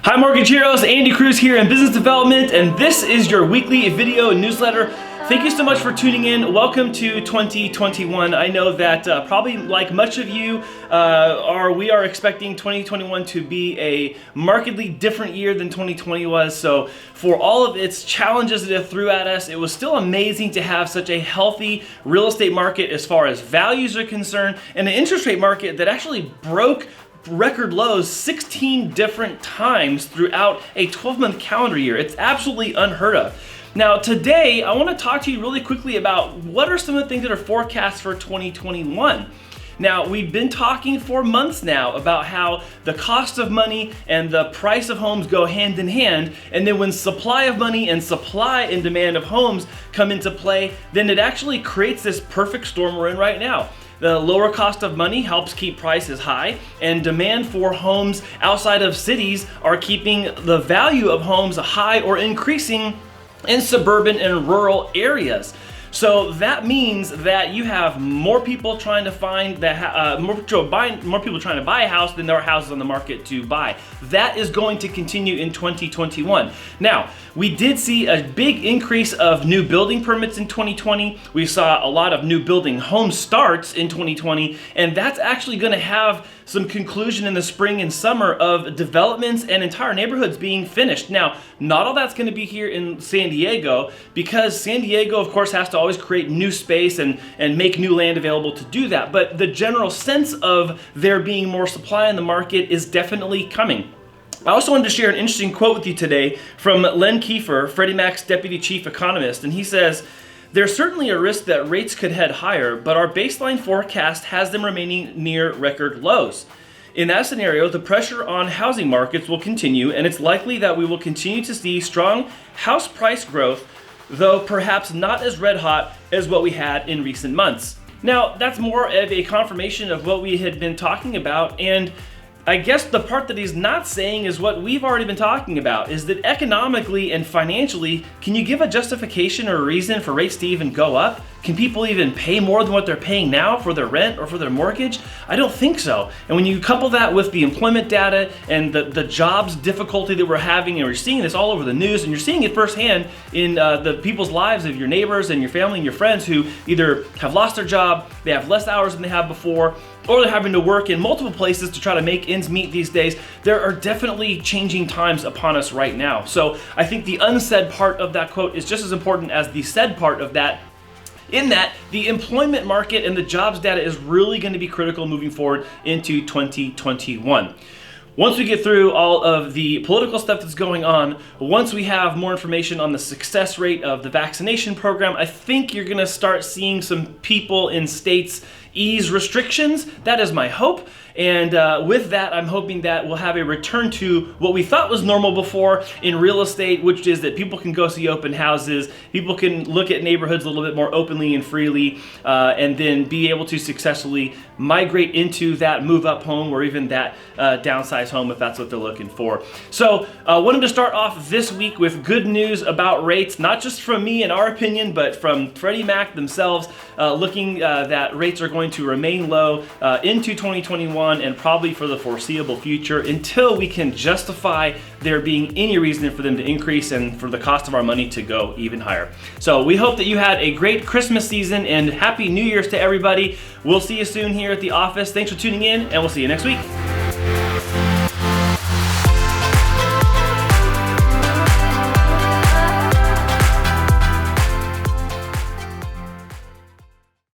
Hi Mortgage Heroes, Andy Cruz here in Business Development, and this is your weekly video newsletter. Thank you so much for tuning in. Welcome to 2021. I know that probably like much of you we are expecting 2021 to be a markedly different year than 2020 was. So for all of its challenges that it threw at us, it was still amazing to have such a healthy real estate market as far as values are concerned, and an interest rate market that actually broke record lows 16 different times throughout a 12-month calendar year. It's absolutely unheard of. Now today, I want to talk to you really quickly about what are some of the things that are forecast for 2021. Now, we've been talking for months now about how the cost of money and the price of homes go hand in hand, and then when supply of money and supply and demand of homes come into play, then it actually creates this perfect storm we're in right now. The lower cost of money helps keep prices high, and demand for homes outside of cities are keeping the value of homes high or increasing in suburban and rural areas. So that means that you have more people trying to find more people trying to buy a house than there are houses on the market to buy. That is going to continue in 2021. Now, we did see a big increase of new building permits in 2020. We saw a lot of new building home starts in 2020, and that's actually going to have some conclusion in the spring and summer of developments and entire neighborhoods being finished. Now, not all that's going to be here in San Diego, because San Diego, of course, has to always create new space and make new land available to do that. But the general sense of there being more supply in the market is definitely coming. I also wanted to share an interesting quote with you today from Len Kiefer, Freddie Mac's deputy chief economist, and he says, "There's certainly a risk that rates could head higher, but our baseline forecast has them remaining near record lows. In that scenario, the pressure on housing markets will continue, and it's likely that we will continue to see strong house price growth, though perhaps not as red hot as what we had in recent months." Now, that's more of a confirmation of what we had been talking about, and I guess the part that he's not saying is what we've already been talking about, is that economically and financially, can you give a justification or a reason for rates to even go up? Can people even pay more than what they're paying now for their rent or for their mortgage? I don't think so. And when you couple that with the employment data and the jobs difficulty that we're having, and we're seeing this all over the news, and you're seeing it firsthand in the people's lives of your neighbors and your family and your friends who either have lost their job, they have less hours than they have before, or they're having to work in multiple places to try to make ends meet these days. There are definitely changing times upon us right now. So I think the unsaid part of that quote is just as important as the said part of that, in that the employment market and the jobs data is really going to be critical moving forward into 2021. Once we get through all of the political stuff that's going on, once we have more information on the success rate of the vaccination program, I think you're going to start seeing some people in states ease restrictions. That is my hope. And with that, I'm hoping that we'll have a return to what we thought was normal before in real estate, which is that people can go see open houses, people can look at neighborhoods a little bit more openly and freely, and then be able to successfully migrate into that move-up home or even that downsize home if that's what they're looking for. So I wanted to start off this week with good news about rates, not just from me and our opinion, but from Freddie Mac themselves, looking that rates are going to remain low into 2021 and probably for the foreseeable future until we can justify there being any reason for them to increase and for the cost of our money to go even higher. So we hope that you had a great Christmas season and Happy New Year's to everybody. We'll see you soon here at the office. Thanks for tuning in, and we'll see you next week.